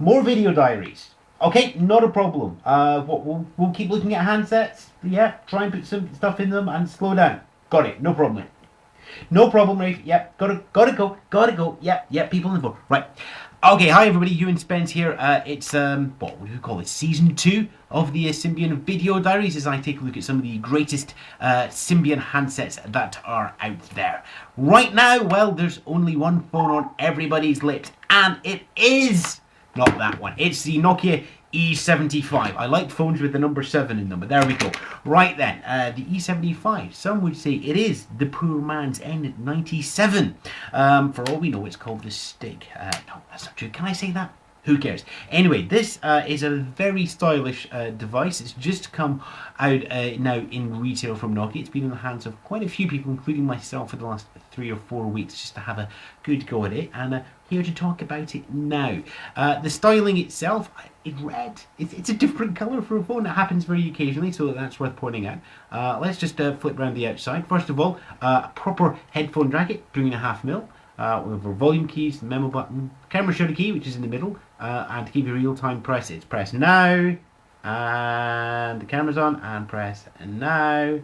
more video diaries. Okay, not a problem. We'll keep looking at handsets. Yeah, try and put some stuff in them and slow down. Got it. No problem. No problem, Rafe. Yep, gotta go. Yep. People in the phone. Right. Okay, hi everybody. Ewan Spence here. It's what would we call it? Season 2 of the Symbian Video Diaries, as I take a look at some of the greatest Symbian handsets that are out there. Right now, well, there's only one phone on everybody's lips, and it is not that one. It's the Nokia E75. I like phones with the number 7 in them, but there we go. Right then, the E75. Some would say it is the poor man's N97. For all we know, it's called the Stig. No, that's not true. Can I say that? Who cares? Anyway, this is a very stylish device. It's just come out now in retail from Nokia. It's been in the hands of quite a few people, including myself, for the last 3 or 4 weeks, just to have a good go at it. And here to talk about it now. The styling itself, it's red. It's a different colour for a phone. It happens very occasionally, so that's worth pointing out. Let's just flip around the outside. First of all, a proper headphone jacket, 3.5mm. With our volume keys, the memo button, camera shutter key, which is in the middle, and to keep you real-time press, it's press now, and the camera's on, and press now,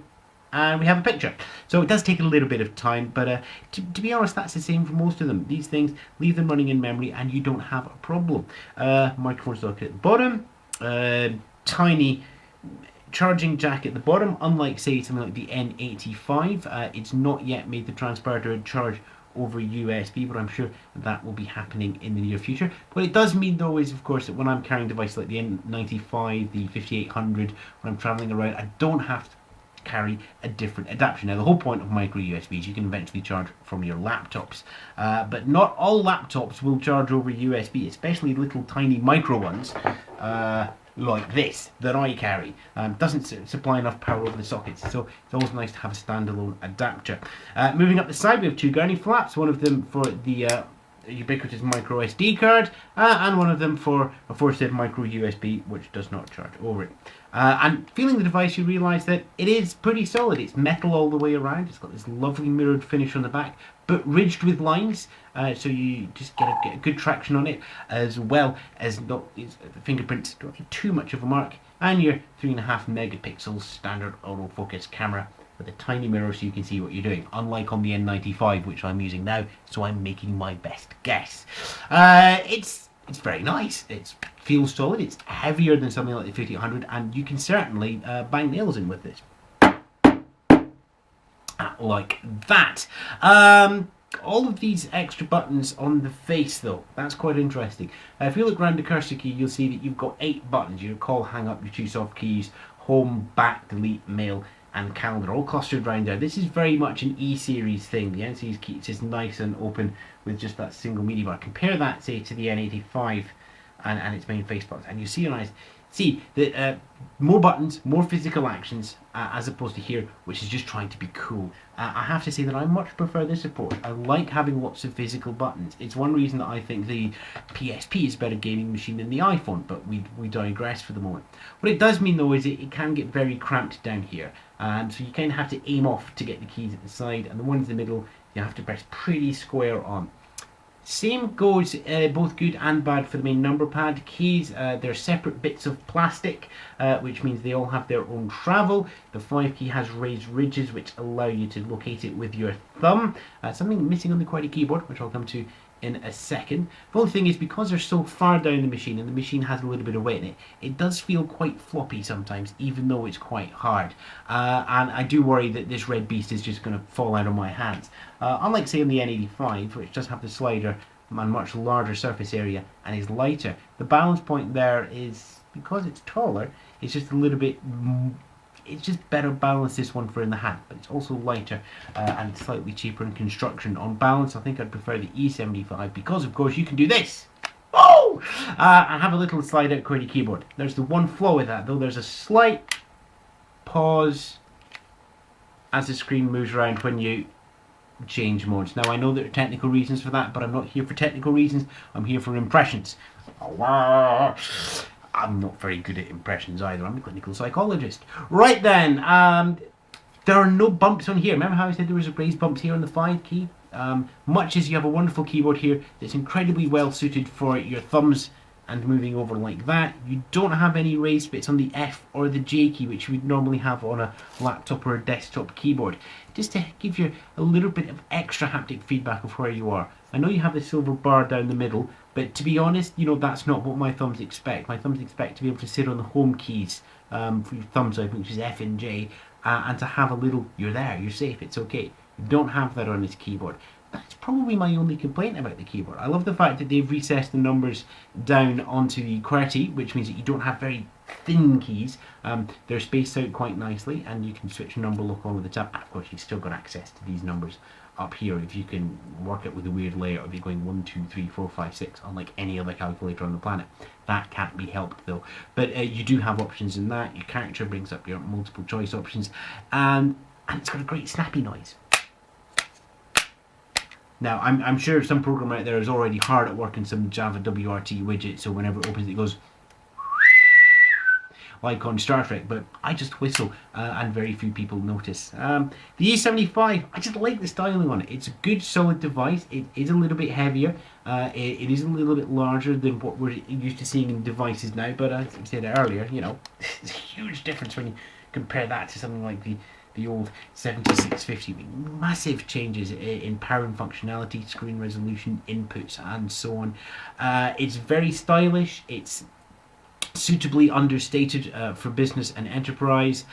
and we have a picture. So it does take a little bit of time, but to be honest, that's the same for most of them. These things, leave them running in memory, and you don't have a problem. Microphone socket at the bottom, tiny charging jack at the bottom. Unlike, say, something like the N85, it's not yet made the transponder charge over USB, but I'm sure that will be happening in the near future. What it does mean, though, is of course that when I'm carrying devices like the N95, the 5800, when I'm traveling around, I don't have to carry a different adapter. Now, the whole point of micro USB is you can eventually charge from your laptops, but not all laptops will charge over USB, especially little tiny micro ones like this that I carry. Doesn't supply enough power over the sockets, so it's always nice to have a standalone adapter. Moving up the side, we have 2 gurney flaps, one of them for the ubiquitous micro SD card, and one of them for a force-fed micro USB, which does not charge over it. And feeling the device, you realise that it is pretty solid. It's metal all the way around. It's got this lovely mirrored finish on the back, but ridged with lines, so you just get a good traction on it, as well as the fingerprints don't leave too much of a mark, and your 3.5 megapixel standard autofocus camera with a tiny mirror so you can see what you're doing, unlike on the N95, which I'm using now, so I'm making my best guess. It's very nice. It feels solid. It's heavier than something like the 5800, and you can certainly bang nails in with this. Like that. All of these extra buttons on the face, though, that's quite interesting. If you look around the cursor key, you'll see that you've got 8 buttons. Your call, hang up, your 2 soft keys, home, back, delete, mail, and calendar, all clustered around there. This is very much an E-series thing. The N-series key is just nice and open with just that single media bar. Compare that, say, to the N85 and its main face buttons, and you see that more buttons, more physical actions, as opposed to here, which is just trying to be cool. I have to say that I much prefer this approach. I like having lots of physical buttons. It's one reason that I think the PSP is a better gaming machine than the iPhone, but we digress for the moment. What it does mean, though, is it can get very cramped down here, so you kind of have to aim off to get the keys at the side, and the ones in the middle you have to press pretty square on. Same goes both good and bad for the main number pad keys. They're separate bits of plastic, which means they all have their own travel. The 5 key has raised ridges which allow you to locate it with your thumb. Something missing on the QWERTY keyboard, which I'll come to in a second. The only thing is, because they're so far down the machine and the machine has a little bit of weight in it, it does feel quite floppy sometimes, even though it's quite hard. And I do worry that this red beast is just going to fall out of my hands. Unlike, say, on the N85, which does have the slider and much larger surface area and is lighter, the balance point there is, because it's taller, it's just a little bit it's just better balanced, this one, for in the hand, but it's also lighter and slightly cheaper in construction. On balance, I think I'd prefer the E75 because, of course, you can do this. Oh! And have a little slide out QWERTY keyboard. There's the one flaw with that, though. There's a slight pause as the screen moves around when you change modes. Now, I know there are technical reasons for that, but I'm not here for technical reasons. I'm here for impressions. I'm not very good at impressions either. I'm a clinical psychologist. Right then, there are no bumps on here. Remember how I said there was raised bumps here on the 5 key? Much as you have a wonderful keyboard here that's incredibly well suited for your thumbs and moving over like that. You don't have any raised bits on the F or the J key, which you would normally have on a laptop or a desktop keyboard, just to give you a little bit of extra haptic feedback of where you are. I know you have the silver bar down the middle, but to be honest, that's not what my thumbs expect. My thumbs expect to be able to sit on the home keys for your thumbs open, which is F and J, and to have a little, you're there, you're safe, it's okay. You don't have that on this keyboard. That's probably my only complaint about the keyboard. I love the fact that they've recessed the numbers down onto the QWERTY, which means that you don't have very thin keys. They're spaced out quite nicely, and you can switch number look all of the time. And of course, you've still got access to these numbers up here if you can work it with a weird layout of you going 1, 2, 3, 4, 5, 6, unlike any other calculator on the planet. That can't be helped though. But you do have options in that. Your character brings up your multiple choice options, and it's got a great snappy noise. Now, I'm sure some programmer out there is already hard at work in some Java WRT widget, so whenever it opens it goes like on Star Trek, but I just whistle and very few people notice. The E75, I just like the styling on it. It's a good solid device. It is a little bit heavier. It is a little bit larger than what we're used to seeing in devices now, but as I said earlier, there's a huge difference when you compare that to something like the old 7650. Massive changes in power and functionality, screen resolution, inputs, and so on. It's very stylish. It's suitably understated for business and enterprise,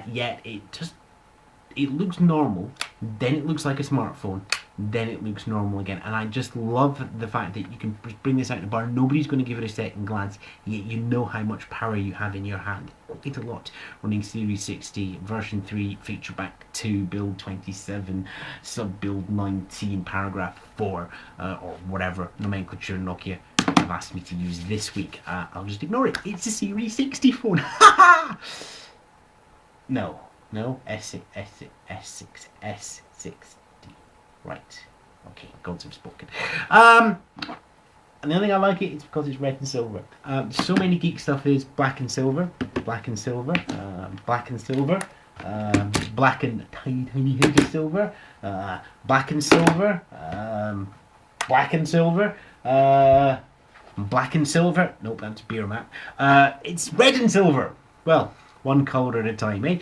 yet it looks normal, then it looks like a smartphone, then it looks normal again. And I just love the fact that you can bring this out in a bar, nobody's going to give it a second glance, yet you know how much power you have in your hand. It's a lot. Running Series 60, version 3, feature back 2, build 27, sub build 19, paragraph 4, or whatever nomenclature Nokia have asked me to use this week. I'll just ignore it. It's a Series 60 phone. No, S6, S60. Right. Okay, gods have spoken. And the other thing I like it is because it's red and silver. So many geek stuff is black and silver, black and silver, black and silver, black and tiny hint of silver, black and silver, black and silver, black and silver. Nope, that's beer map. It's red and silver. Well, one colour at a time, eh?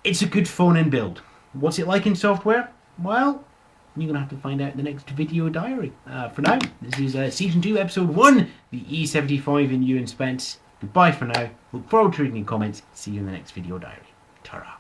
It's a good phone and build. What's it like in software? Well, you're going to have to find out in the next video diary. For now, this is Season 2, Episode 1, the E75 in Ewan Spence. Goodbye for now. Look forward to reading your comments. See you in the next video diary. Ta-ra.